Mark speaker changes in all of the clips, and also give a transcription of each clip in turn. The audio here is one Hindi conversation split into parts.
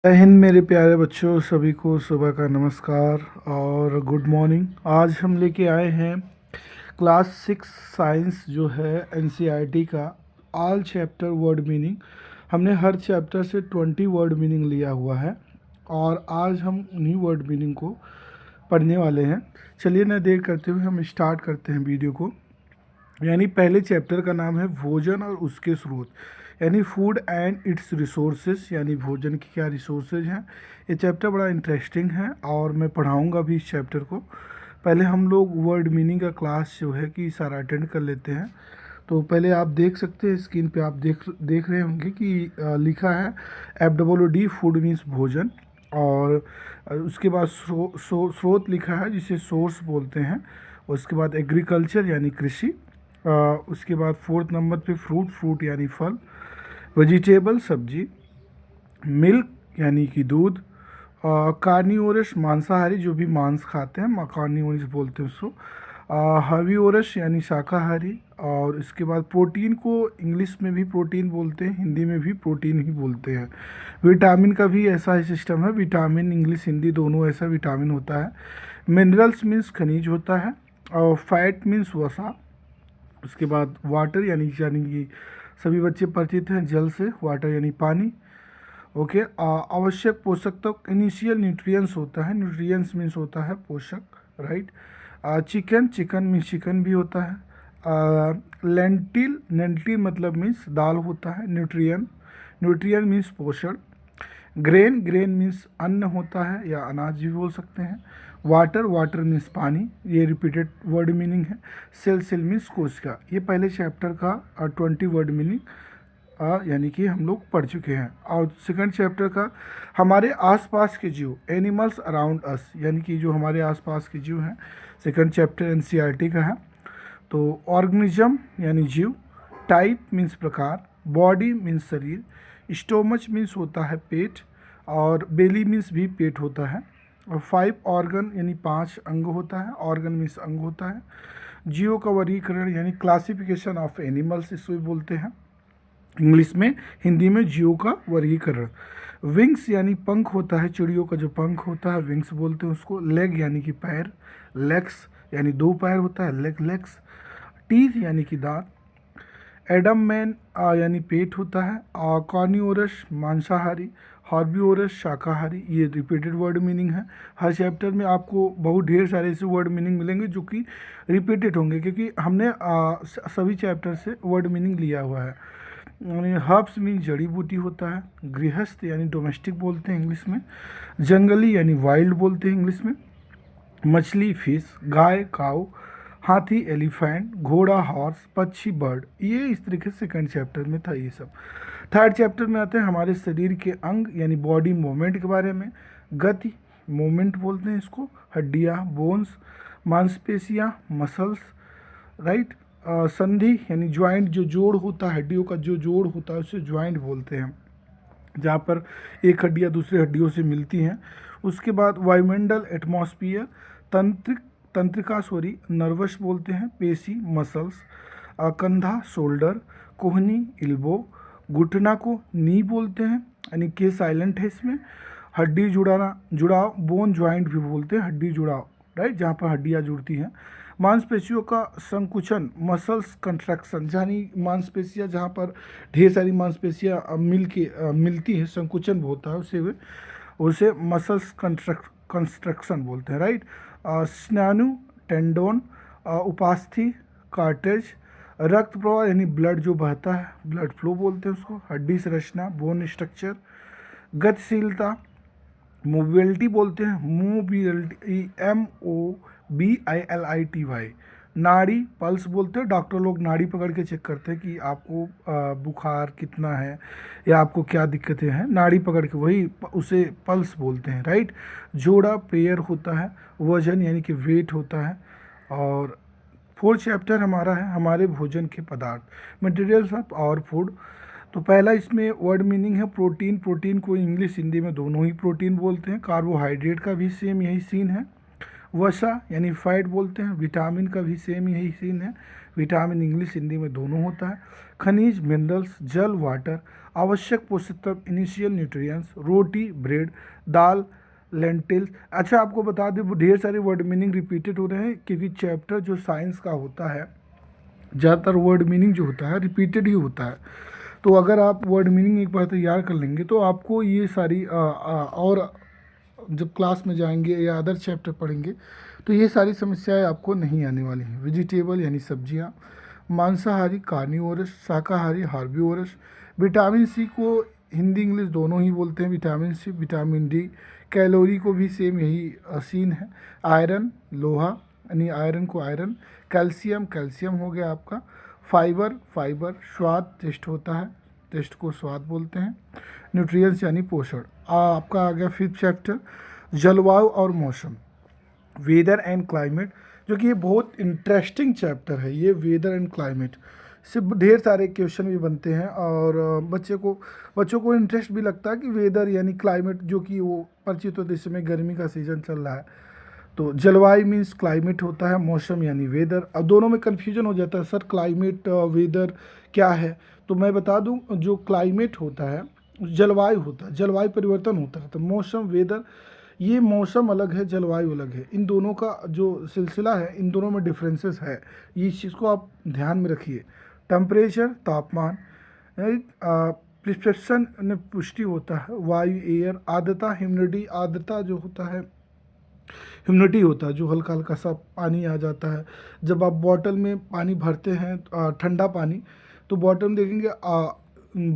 Speaker 1: जय हिंद मेरे प्यारे बच्चों, सभी को सुबह का नमस्कार और गुड मॉर्निंग। आज हम लेके आए हैं क्लास 6 साइंस जो है एनसीईआरटी का ऑल चैप्टर वर्ड मीनिंग। हमने हर चैप्टर से 20 वर्ड मीनिंग लिया हुआ है और आज हम उन्हीं वर्ड मीनिंग को पढ़ने वाले हैं। चलिए ना देर करते हुए हम स्टार्ट करते हैं वीडियो को। यानी पहले चैप्टर का नाम है भोजन और उसके स्रोत, यानी फूड एंड इट्स रिसोर्सेज, यानी भोजन की क्या रिसोर्सेज हैं। ये चैप्टर बड़ा इंटरेस्टिंग है और मैं पढ़ाऊँगा भी इस चैप्टर को। पहले हम लोग वर्ड मीनिंग का क्लास जो है कि सारा अटेंड कर लेते हैं। तो पहले आप देख सकते हैं स्क्रीन पे, आप देख रहे होंगे कि लिखा है FWD फूड मीन्स भोजन, और उसके बाद स्रोत लिखा है जिसे सोर्स बोलते हैं। उसके बाद एग्रीकल्चर यानी कृषि, उसके बाद फोर्थ नंबर पे फ्रूट यानी फल, वेजिटेबल सब्जी, मिल्क यानी कि दूध, कार्निवोरस मांसाहारी जो भी मांस खाते हैं कार्निवोरस बोलते हैं उसको, हर्बीवोरस यानी शाकाहारी, और इसके बाद प्रोटीन को इंग्लिश में भी प्रोटीन बोलते हैं, हिंदी में भी प्रोटीन ही बोलते हैं। विटामिन का भी ऐसा ही सिस्टम है, विटामिन इंग्लिश हिंदी दोनों ऐसा विटामिन होता है। मिनरल्स मीन्स खनिज होता है, और फैट मीन्स वसा। उसके बाद वाटर यानी कि सभी बच्चे परिचित हैं जल से, वाटर यानी पानी। ओके, आवश्यक पोषक तत्व इनिशियल न्यूट्रिएंट्स होता है, न्यूट्रिएंट्स मीन्स होता है पोषक, राइट। चिकन मीन्स चिकन भी होता है। लेंटिल मतलब मीन्स दाल होता है। न्यूट्रिएंट मीन्स पोषण। ग्रेन मीन्स अन्न होता है या अनाज भी बोल सकते हैं। वाटर मीन्स पानी, ये रिपीटेड वर्ड मीनिंग है। सेल मीन्स कोशिका। ये पहले चैप्टर का 20 वर्ड मीनिंग यानी कि हम लोग पढ़ चुके हैं। और सेकंड चैप्टर का हमारे आसपास के जीव, एनिमल्स अराउंड अस, यानी कि जो हमारे आसपास के जीव हैं, सेकंड चैप्टर एनसीईआरटी का है। तो ऑर्गेनिज्म यानी जीव, टाइप मीन्स प्रकार, बॉडी मीन्स शरीर, स्टोमच मीन्स होता है पेट, और बेली मीन्स भी पेट होता है। और 5 ऑर्गन यानी 5 अंग होता है, ऑर्गन मीन्स अंग होता है। जीवों का वर्गीकरण यानी क्लासिफिकेशन ऑफ एनिमल्स, इसको भी बोलते हैं इंग्लिश में, हिंदी में जीवों का वर्गीकरण। विंग्स यानी पंख होता है, चिड़ियों का जो पंख होता है विंग्स बोलते हैं उसको। लेग यानी कि पैर, लेग्स यानी 2 पैर होता है, लेग्स। टीथ यानी कि दांत। एडम मैन यानी पेट होता है। कार्निवोरस मांसाहारी, हर्बीवोरस शाकाहारी, ये रिपीटेड वर्ड मीनिंग है। हर चैप्टर में आपको बहुत ढेर सारे ऐसे वर्ड मीनिंग मिलेंगे जो कि रिपीटेड होंगे, क्योंकि हमने सभी चैप्टर से वर्ड मीनिंग लिया हुआ है। यानी हर्ब्स मीन जड़ी बूटी होता है। गृहस्थ यानी डोमेस्टिक बोलते हैं इंग्लिश में। जंगली यानी वाइल्ड बोलते हैं इंग्लिश में। मछली फिश, गाय काऊ, हाथी एलिफेंट, घोड़ा हॉर्स, पक्षी बर्ड। ये इस तरीके से सेकंड चैप्टर में था ये सब। थर्ड चैप्टर में आते हैं हमारे शरीर के अंग यानी बॉडी मूवमेंट के बारे में। गति मूवमेंट बोलते हैं इसको। हड्डियाँ बोन्स, मांसपेशियाँ मसल्स, राइट। संधि यानी ज्वाइंट, जो जोड़ होता है हड्डियों का, जो जोड़ होता है उसे ज्वाइंट बोलते हैं, जहाँ पर एक हड्डियाँ दूसरी हड्डियों से मिलती हैं। उसके बाद वायुमंडल एटमॉस्फियर, तंत्रिक तंत्रिका सॉरी नर्वस बोलते हैं। पेशी मसल्स, कंधा शोल्डर, कोहनी इल्बो, घुटना को नी बोलते हैं यानी के साइलेंट है इसमें। हड्डी जुड़ाव बोन ज्वाइंट भी बोलते हैं, हड्डी जुड़ाव, राइट, जहाँ पर हड्डियाँ जुड़ती हैं। मांसपेशियों का संकुचन मसल्स कंट्रैक्शन, यानी मांसपेशियाँ जहाँ पर ढेर सारी मांसपेशियाँ मिलती हैं, संकुचन होता है उसे मसल्स कंस्ट्रक्शन बोलते हैं, राइट। स्नायु टेंडोन, उपास्थि कार्टेज, रक्त प्रवाह यानी ब्लड जो बहता है ब्लड फ्लो बोलते हैं उसको। हड्डी संरचना बोन स्ट्रक्चर। गतिशीलता मोबिलिटी बोलते हैं, मोबिलिटी MOBILITY। नाड़ी पल्स बोलते हैं, डॉक्टर लोग नाड़ी पकड़ के चेक करते हैं कि आपको बुखार कितना है या आपको क्या दिक्कतें हैं, नाड़ी पकड़ के वही उसे पल्स बोलते हैं, राइट। जोड़ा पेयर होता है। वजन यानी कि वेट होता है। और फोर्थ चैप्टर हमारा है हमारे भोजन के पदार्थ, मटेरियल्स ऑफ आवर फूड। तो पहला इसमें वर्ड मीनिंग है प्रोटीन। प्रोटीन को इंग्लिश हिंदी में दोनों ही प्रोटीन बोलते हैं। कार्बोहाइड्रेट का भी सेम यही सीन है। वसा यानी फैट बोलते हैं। विटामिन का भी सेम यही सीन है, विटामिन इंग्लिश हिंदी में दोनों होता है। खनिज मिनरल्स, जल वाटर, आवश्यक पोषक तत्व इनिशियल न्यूट्रिएंट्स, रोटी ब्रेड, दाल लेंटिल्स। अच्छा आपको बता दें ढेर सारे वर्ड मीनिंग रिपीटेड हो रहे हैं क्योंकि चैप्टर जो साइंस का होता है ज़्यादातर वर्ड मीनिंग जो होता है रिपीटेड ही होता है। तो अगर आप वर्ड मीनिंग एक बार तैयार कर लेंगे तो आपको ये सारी और जब क्लास में जाएंगे या अदर चैप्टर पढ़ेंगे तो ये सारी समस्याएं आपको नहीं आने वाली हैं। वेजिटेबल यानी सब्जियां, मांसाहारी कार्निवोरस, शाकाहारी हार्बिवोरस। विटामिन सी को हिंदी इंग्लिश दोनों ही बोलते हैं vitamin C, vitamin D. Calorie को भी सेम यही सीन है। आयरन लोहा यानी आयरन को आयरन। कैल्शियम कैल्शियम हो गया आपका। फाइबर फाइबर, स्वाद टेस्ट होता है, टेस्ट को स्वाद बोलते हैं। न्यूट्रिएंट्स यानी पोषण। आपका आ गया 5th चैप्टर जलवायु और मौसम, वेदर एंड क्लाइमेट, जो कि ये बहुत इंटरेस्टिंग चैप्टर है ये वेदर एंड क्लाइमेट। इससे ढेर सारे क्वेश्चन भी बनते हैं और बच्चों को इंटरेस्ट भी लगता है कि वेदर यानी क्लाइमेट जो कि वो परिचित होते, इस समय गर्मी का सीज़न चल रहा है तो जलवायु मीन्स क्लाइमेट होता है, मौसम यानी वेदर। अब दोनों में कन्फ्यूजन हो जाता है सर क्लाइमेट वेदर क्या है, तो मैं बता दूं जो क्लाइमेट होता है जलवायु होता है, जलवायु परिवर्तन होता है। तो मौसम वेदर, ये मौसम अलग है जलवायु अलग है, इन दोनों का जो सिलसिला है इन दोनों में डिफरेंसेस है, ये इस चीज़ को आप ध्यान में रखिए। टेम्परेचर तापमान, प्रिस्क्रिप्शन में पुष्टि होता है, वायु एयर, आर्द्रता ह्यूमिडिटी, आर्द्रता जो होता है ह्यूमिडिटी होता है, जो हल्का हल्का सा पानी आ जाता है। जब आप बॉटल में पानी भरते हैं ठंडा पानी, तो बॉटल में देखेंगे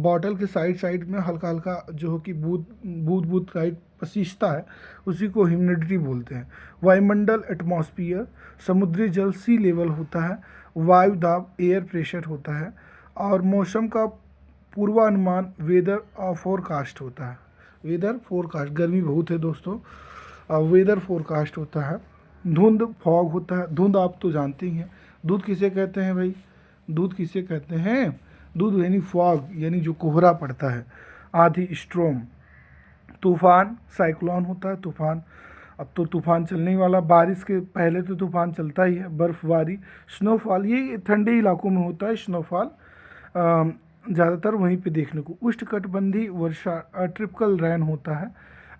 Speaker 1: बॉटल के साइड साइड में हल्का हल्का जो हो कि बूंद बूंद बूंद टाइप सींचता है, उसी को ह्यूमिडिटी बोलते हैं। वायुमंडल एटमॉस्फियर, समुद्री जल सी लेवल होता है, वायु दाब एयर प्रेशर होता है, और मौसम का पूर्वानुमान वेदर फोरकास्ट होता है। वेदर फोरकास्ट, गर्मी बहुत है दोस्तों, वेदर फोरकास्ट होता है। धुंध फॉग होता है, धुंध आप तो जानते ही हैं। दूध किसे कहते हैं भाई, दूध किसे कहते हैं, दूध यानी फॉग यानी जो कोहरा पड़ता है। आंधी स्ट्रोम, तूफान साइक्लोन होता है, तूफान अब तो तूफान चलने ही वाला, बारिश के पहले तो तूफान चलता ही है। बर्फबारी, स्नोफॉल, ये ठंडे इलाकों में होता है स्नोफॉल, ज़्यादातर वहीं पे देखने को। उष्णकटिबंधीय वर्षा ट्रिपिकल रेन होता है,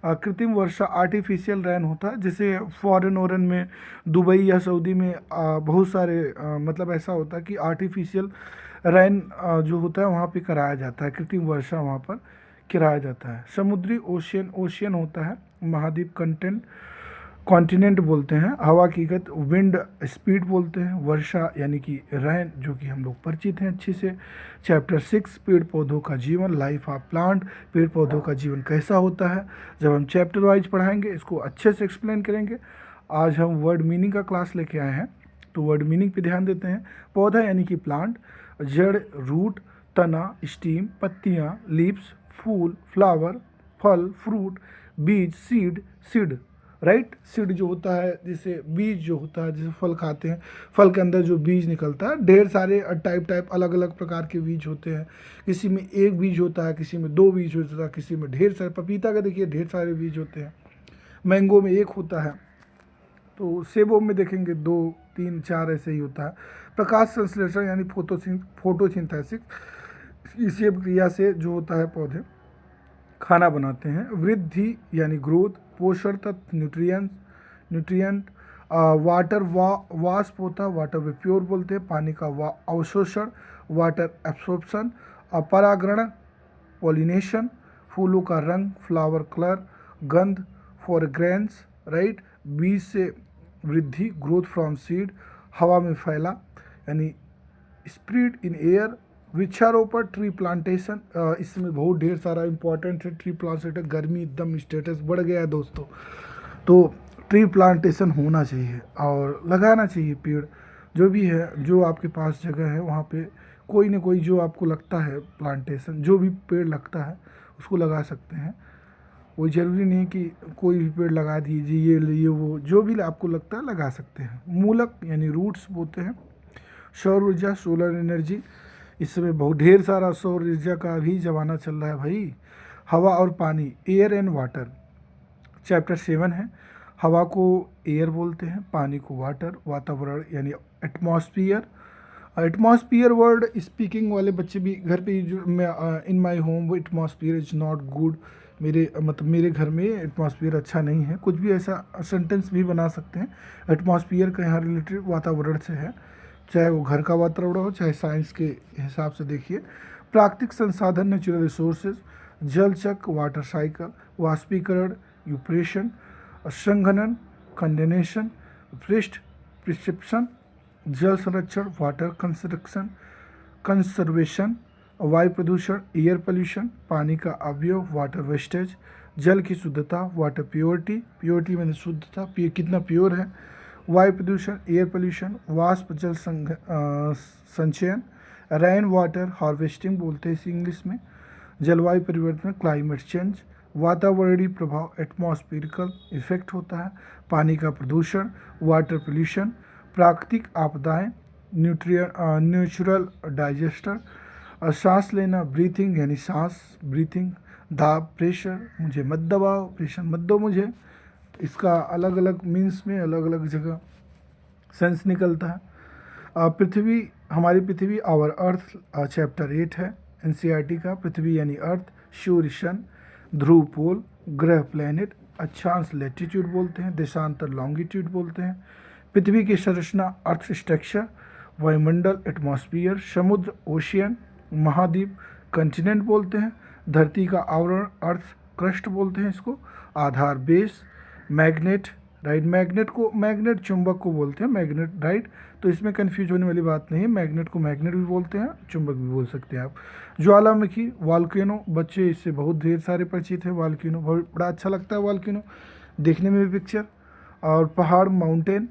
Speaker 1: कृत्रिम वर्षा आर्टिफिशियल रेन होता है, जैसे फॉरेन वॉरेन में दुबई या सऊदी में बहुत सारे मतलब ऐसा होता है कि आर्टिफिशियल रेन जो होता है वहाँ पे कराया जाता है, कृत्रिम वर्षा वहाँ पर कराया जाता है। समुद्री ओशियन, ओशियन होता है, महाद्वीप कॉन्टिनेंट बोलते हैं। हवा की गति विंड स्पीड बोलते हैं। वर्षा यानी कि रैन जो कि हम लोग परिचित हैं अच्छे से। चैप्टर 6 पेड़ पौधों का जीवन, लाइफ ऑफ प्लांट, पेड़ पौधों का जीवन कैसा होता है। जब हम चैप्टर वाइज पढ़ाएंगे इसको अच्छे से एक्सप्लेन करेंगे। आज हम वर्ड मीनिंग का क्लास लेके आए हैं, तो वर्ड मीनिंग पे ध्यान देते हैं। पौधा यानी कि प्लांट, जड़ रूट, तना स्टीम, पत्तियाँ लीव्स, फूल फ्लावर, फल फ्रूट, बीज सीड सीड, राइट। सीड जो होता है जैसे बीज जो होता है, जैसे फल खाते हैं, फल के अंदर जो बीज निकलता है, ढेर सारे टाइप अलग अलग प्रकार के बीज होते हैं। किसी में एक बीज होता है, किसी में 2 बीज होता है, किसी में ढेर सारे। पपीता का देखिए ढेर सारे बीज होते हैं, मैंगो में एक होता है, तो सेबों में देखेंगे 2 3 4 ऐसे ही होता है। प्रकाश संश्लेषण यानी फोटोसिंथेसिस, इसी क्रिया से जो होता है पौधे खाना बनाते हैं। वृद्धि यानी ग्रोथ, पोषण तत्व न्यूट्रिएंट, वाटर वाष्प होता है, वाटर वेप्योर बोलते हैं, पानी का अवशोषण, वाटर एब्सॉर्प्शन, परागण पॉलिनेशन, फूलों का रंग फ्लावर कलर, गंध फ्रेग्रेंस, राइट। बीज से वृद्धि ग्रोथ फ्रॉम सीड, हवा में फैला यानी स्प्रेड इन एयर। वृक्षारोपण ट्री प्लांटेशन, इसमें बहुत ढेर सारा इंपॉर्टेंट है ट्री प्लांटेशन। गर्मी एकदम स्टेटस बढ़ गया है दोस्तों, तो ट्री प्लांटेशन होना चाहिए और लगाना चाहिए पेड़। जो भी है, जो आपके पास जगह है वहाँ पे कोई ना कोई जो आपको लगता है प्लांटेशन, जो भी पेड़ लगता है उसको लगा सकते हैं। वो ज़रूरी नहीं कि कोई भी पेड़ लगा दीजिए, ये वो जो भी आपको लगता है लगा सकते हैं। मूलक यानी रूट्स बोलते हैं। सौर ऊर्जा सोलर एनर्जी, इस समय बहुत ढेर सारा सौर ऊर्जा का भी ज़माना चल रहा है भाई। हवा और पानी एयर एंड वाटर, चैप्टर 7 है। हवा को एयर बोलते हैं, पानी को वाटर, वातावरण यानी एटमॉस्फियर। एटमॉस्फियर वर्ड स्पीकिंग वाले बच्चे भी घर पे जो मैं इन माय होम वो एटमॉस्फियर इज नॉट गुड, मेरे मतलब मेरे घर में एटमॉस्फियर अच्छा नहीं है, कुछ भी ऐसा सेंटेंस भी बना सकते हैं। एटमॉस्फियर का यहाँ रिलेटेड वातावरण से है, चाहे वो घर का वातावरण हो चाहे साइंस के हिसाब से देखिए। प्राकृतिक संसाधन नेचुरल रिसोर्सेज, जल चक्र वाटर साइकिल, वाष्पीकरण यूप्रेशन, संघनन कंडेनेशन, पृष्ठ प्रिस्क्रिप्शन, जल संरक्षण वाटर कंसर्वेशन, वायु प्रदूषण एयर पोल्यूशन, पानी का अवयव वाटर वेस्टेज, जल की शुद्धता वाटर प्योरिटी, प्योरिटी मैंने शुद्धता कितना प्योर है, वायु प्रदूषण एयर पोल्यूशन, वाष्प जल संचयन, रेन वाटर हार्वेस्टिंग बोलते हैं इसे इंग्लिश में, जलवायु परिवर्तन क्लाइमेट चेंज, वातावरणीय प्रभाव एटमॉस्फेरिकल इफेक्ट होता है, पानी का प्रदूषण वाटर पोल्यूशन, प्राकृतिक आपदाएं नेचुरल डाइजेस्टर, सांस लेना ब्रीथिंग यानी सांस ब्रीथिंग, दाब प्रेशर मुझे मत दबाओ, प्रेशर मत दो मुझे, इसका अलग अलग मीन्स में अलग अलग जगह सेंस निकलता है। पृथ्वी हमारी पृथ्वी आवर अर्थ चैप्टर 8 है एनसीईआरटी का। पृथ्वी यानी अर्थ, सूर्य सन, ध्रुव पोल, ग्रह प्लैनेट, अक्षांश लैटिट्यूड बोलते हैं, देशांतर लॉन्गिट्यूड बोलते हैं। पृथ्वी की संरचना अर्थ स्ट्रक्चर, वायुमंडल एटमॉस्फियर, समुद्र ओशियन, महाद्वीप कंटिनेंट बोलते हैं, धरती का आवरण अर्थ क्रस्ट बोलते हैं इसको, आधार बेस, मैग्नेट राइट, मैग्नेट को मैग्नेट चुंबक को बोलते हैं मैग्नेट राइट, तो इसमें कन्फ्यूज होने वाली बात नहीं है, मैग्नेट को मैग्नेट भी बोलते हैं चुंबक भी बोल सकते हैं आप। ज्वालामुखी वॉल्केनो, बच्चे इससे बहुत ढेर सारे परिचित हैं, वॉल्केनो बड़ा अच्छा लगता है वॉल्केनो देखने में भी पिक्चर। और पहाड़ माउंटेन,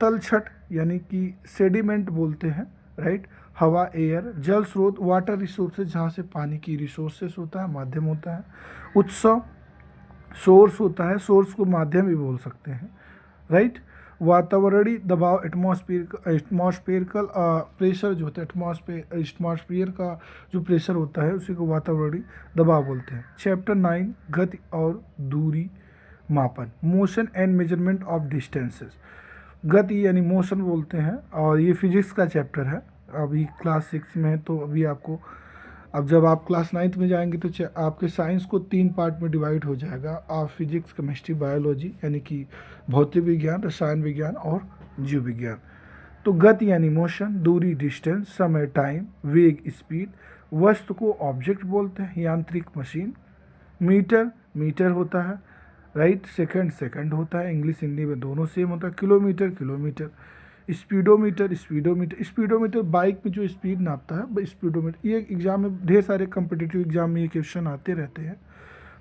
Speaker 1: तलछट यानी कि सेडिमेंट बोलते हैं राइट, हवा एयर, जल स्रोत वाटर रिसोर्सेज जहाँ से पानी की रिसोर्सेज होता है माध्यम होता है, उत्सव सोर्स होता है, सोर्स को माध्यम भी बोल सकते हैं राइट। वातावरणीय दबाव एटमॉस्फेरिकल प्रेशर जो होता है एटमॉस्फेयर का जो प्रेशर होता है उसी को वातावरणीय दबाव बोलते हैं। चैप्टर 9 गति और दूरी मापन, motion and measurement of distances, गति यानी मोशन बोलते हैं, और ये फिजिक्स का चैप्टर है। अभी क्लास 6 में है तो अभी आपको, अब जब आप क्लास 9th में जाएंगे तो आपके साइंस को 3 पार्ट में डिवाइड हो जाएगा, आप फिजिक्स केमिस्ट्री बायोलॉजी यानी कि भौतिक विज्ञान रसायन विज्ञान और जीव विज्ञान। तो गति यानी मोशन, दूरी डिस्टेंस, समय टाइम, वेग स्पीड, वस्तु को ऑब्जेक्ट बोलते हैं, यांत्रिक मशीन, मीटर मीटर होता है राइट, सेकंड सेकंड होता है, इंग्लिश हिंदी में दोनों सेम होता है, किलोमीटर किलोमीटर, स्पीडोमीटर बाइक में जो स्पीड नापता है स्पीडोमीटर। ये एग्जाम में ढेर सारे कम्पिटिटिव एग्जाम में ये क्वेश्चन आते रहते हैं,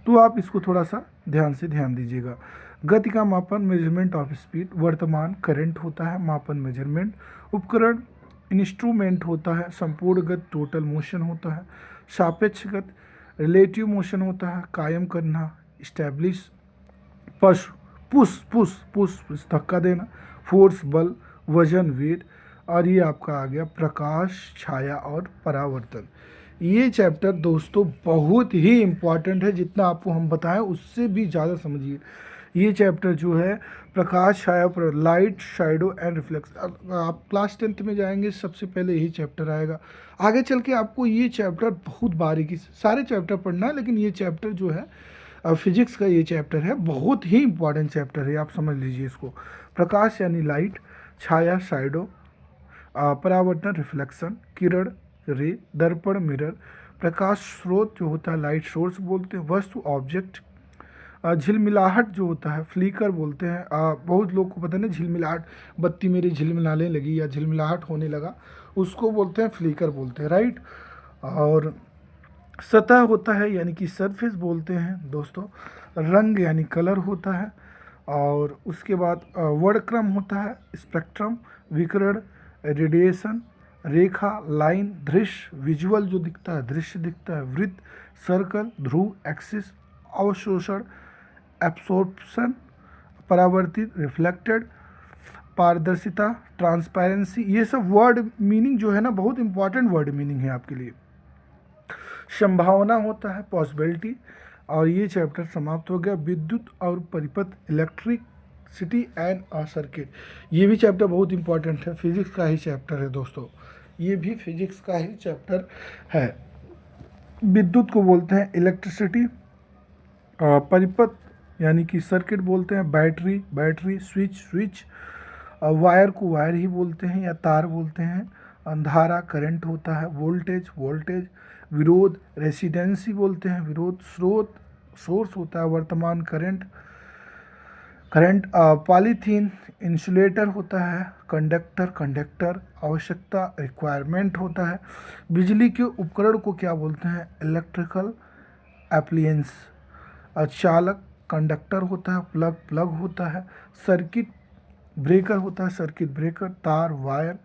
Speaker 1: तो आप इसको थोड़ा सा ध्यान दीजिएगा। गति का मापन मेजरमेंट ऑफ स्पीड, वर्तमान करंट होता है, मापन मेजरमेंट, उपकरण इंस्ट्रूमेंट होता है, संपूर्ण गति टोटल मोशन होता है, सापेक्ष गति रिलेटिव मोशन होता है, कायम करना स्टैब्लिश, पुश धक्का देना, फोर्स बल, वजन वेट, और ये आपका आ गया प्रकाश छाया और परावर्तन। ये चैप्टर दोस्तों बहुत ही इम्पॉर्टेंट है, जितना आपको हम बताएं उससे भी ज़्यादा समझिए। ये चैप्टर जो है प्रकाश छाया पर लाइट शैडो एंड रिफ्लेक्स, आप क्लास 10th में जाएंगे सबसे पहले यही चैप्टर आएगा। आगे चल के आपको ये चैप्टर बहुत बारीकी से सारे चैप्टर पढ़ना है, लेकिन ये चैप्टर जो है फिजिक्स का ये चैप्टर है बहुत ही इंपॉर्टेंट चैप्टर है, आप समझ लीजिए इसको। प्रकाश यानी लाइट, छाया शैडो, परावर्तन रिफ्लेक्शन, किरण रे, दर्पण मिरर, प्रकाश स्रोत जो होता है लाइट सोर्स बोलते हैं, वस्तु ऑब्जेक्ट, झिलमिलाहट जो होता है फ्लिकर बोलते हैं, बहुत लोग को पता नहीं झिलमिलाहट, बत्ती मेरी झिलमिलाने लगी या झिलमिलाहट होने लगा, उसको बोलते हैं फ्लिकर बोलते हैं राइट। और सतह होता है यानी कि सरफेस बोलते हैं दोस्तों, रंग यानी कलर होता है, और उसके बाद वर्णक्रम होता है स्पेक्ट्रम, विकिरण रेडिएशन, रेखा लाइन, दृश्य विजुअल जो दिखता है दृश्य दिखता है, वृत्त सर्कल, ध्रुव एक्सिस, अवशोषण एब्सॉर्प्शन, परावर्तित रिफ्लेक्टेड, पारदर्शिता ट्रांसपेरेंसी, ये सब वर्ड मीनिंग जो है ना बहुत इंपॉर्टेंट वर्ड मीनिंग है आपके लिए। संभावना होता है पॉसिबिलिटी, और ये चैप्टर समाप्त हो गया। विद्युत और परिपथ, इलेक्ट्रिसिटी एंड अ सर्किट, ये भी चैप्टर बहुत इंपॉर्टेंट है, फिजिक्स का ही चैप्टर है दोस्तों, ये भी फिजिक्स का ही चैप्टर है। विद्युत को बोलते हैं इलेक्ट्रिसिटी, परिपथ यानी कि सर्किट बोलते हैं battery, battery, switch, switch, wire को वायर ही बोलते हैं या तार बोलते हैं, अंधारा करंट होता है, वोल्टेज, वोल्टेज, विरोध रेसिडेंसी बोलते हैं, विरोध, स्रोत सोर्स होता है, वर्तमान करंट, करंट, पॉलीथीन इंसुलेटर होता है, कंडक्टर, कंडक्टर आवश्यकता रिक्वायरमेंट होता है, बिजली के उपकरण को क्या बोलते हैं, इलेक्ट्रिकल एप्लियंस, चालक कंडक्टर होता है, प्लग प्लग होता है, सर्किट ब्रेकर होता है, सर्किट ब्रेकर, तार वायर,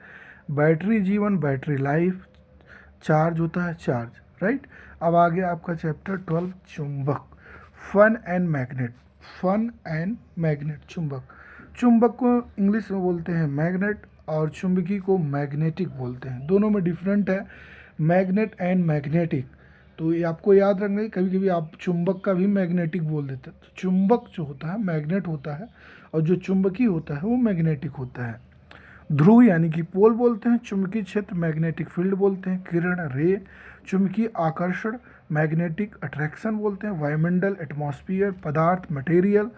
Speaker 1: बैटरी जीवन, बैटरी लाइफ, चार्ज होता है, चार्ज, राइट। अब आ गया आपका चैप्टर 12 चुंबक, fun and magnet, fun and magnet, चुंबक, चुंबक को इंग्लिश में बोलते हैं मैग्नेट और चुंबकी को मैग्नेटिक बोलते हैं, दोनों में डिफरेंट है मैग्नेट एंड मैग्नेटिक। तो ये आपको याद रखना है, कभी कभी आप चुंबक का भी मैग्नेटिक बोल देते हैं। तो चुंबक जो होता है मैग्नेट होता है और जो चुंबकी होता है वो मैग्नेटिक होता है। ध्रुव यानी कि पोल बोलते हैं, चुंबकीय क्षेत्र मैग्नेटिक फील्ड बोलते हैं, किरण रे चुंबकीय आकर्षण मैग्नेटिक अट्रैक्शन बोलते हैं, वायुमंडल एटमॉस्फियर पदार्थ मटेरियल,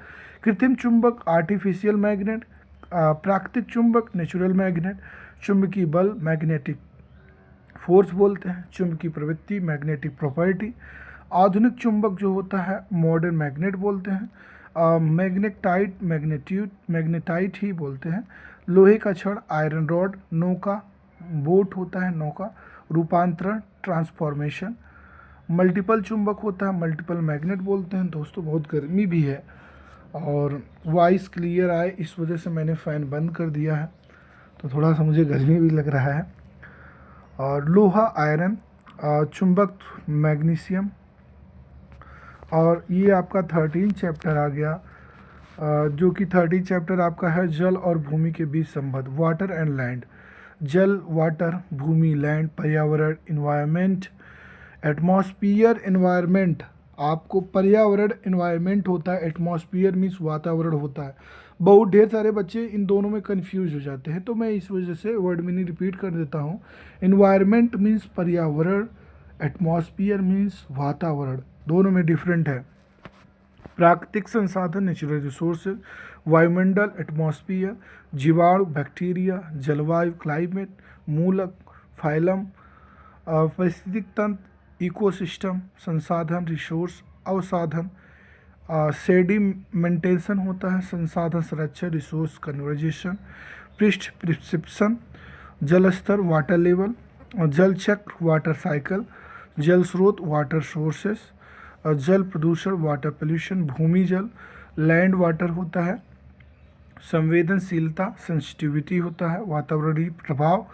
Speaker 1: कृत्रिम चुंबक आर्टिफिशियल मैग्नेट, प्राकृतिक चुंबक नेचुरल मैग्नेट, चुंबकीय बल मैग्नेटिक फोर्स बोलते हैं, चुंबकीय प्रवृत्ति मैग्नेटिक प्रॉपर्टी, आधुनिक चुंबक जो होता है मॉडर्न मैग्नेट बोलते हैं, मैग्नेटाइट मैग्नेटाइट ही बोलते हैं, लोहे का छड़ आयरन रॉड, नौका बोट होता है नौका, रूपांतरण ट्रांसफॉर्मेशन, मल्टीपल चुंबक होता है मल्टीपल मैग्नेट बोलते हैं। दोस्तों बहुत गर्मी भी है और वॉइस क्लियर आए इस वजह से मैंने फ़ैन बंद कर दिया है, तो थोड़ा सा मुझे गर्मी भी लग रहा है। और लोहा आयरन, चुंबक मैग्नीशियम, और ये आपका 13 चैप्टर आ गया, जो कि 13 चैप्टर आपका है जल और भूमि के बीच संबंध, वाटर एंड लैंड, जल वाटर, भूमि लैंड, पर्यावरण इन्वायरमेंट, एटमॉस्फियर इन्वायरमेंट, आपको पर्यावरण इन्वायरमेंट होता है, एटमॉस्फियर मीन्स वातावरण होता है। बहुत ढेर सारे बच्चे इन दोनों में कंफ्यूज हो जाते हैं, तो मैं इस वजह से वर्ड मीनिंग रिपीट कर देता हूँ। इन्वायरमेंट मीन्स पर्यावरण, एटमॉस्फियर मीन्स वातावरण, दोनों में डिफरेंट है। प्राकृतिक संसाधन नेचुरल रिसोर्सेज, वायुमंडल एटमॉस्फियर, जीवाणु बैक्टीरिया, जलवायु क्लाइमेट, मूलक फाइलम, पारिस्थितिक तंत्र इकोसिस्टम, संसाधन रिसोर्स अवसाधन, सेडिमेंटेशन होता है, संसाधन संरक्षण रिसोर्स कन्वर्जेशन, पृष्ठ प्रिस्क्रिप्शन, जल स्तर वाटर लेवल, जल चक्र वाटर साइकिल, जल स्रोत वाटर सोर्सेस, जल प्रदूषण वाटर पोल्यूशन, भूमि जल लैंड वाटर होता है, संवेदनशीलता सेंसिटिविटी होता है, वातावरणीय प्रभाव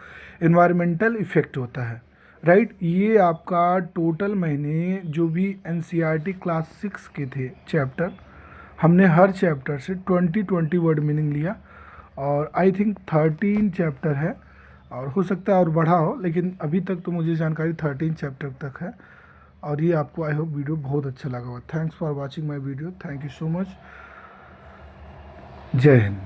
Speaker 1: एनवायरमेंटल इफेक्ट होता है, राइट। ये आपका टोटल महीने जो भी एनसीईआरटी क्लास 6 के थे चैप्टर, हमने हर चैप्टर से 20 वर्ड मीनिंग लिया और आई थिंक 13 चैप्टर है और हो सकता है और बढ़ा हो, लेकिन अभी तक तो मुझे जानकारी 13 चैप्टर तक है। और ये आपको आई होप वीडियो बहुत अच्छा लगा होगा। Thanks for watching my video, thank you so much, जय हिंद।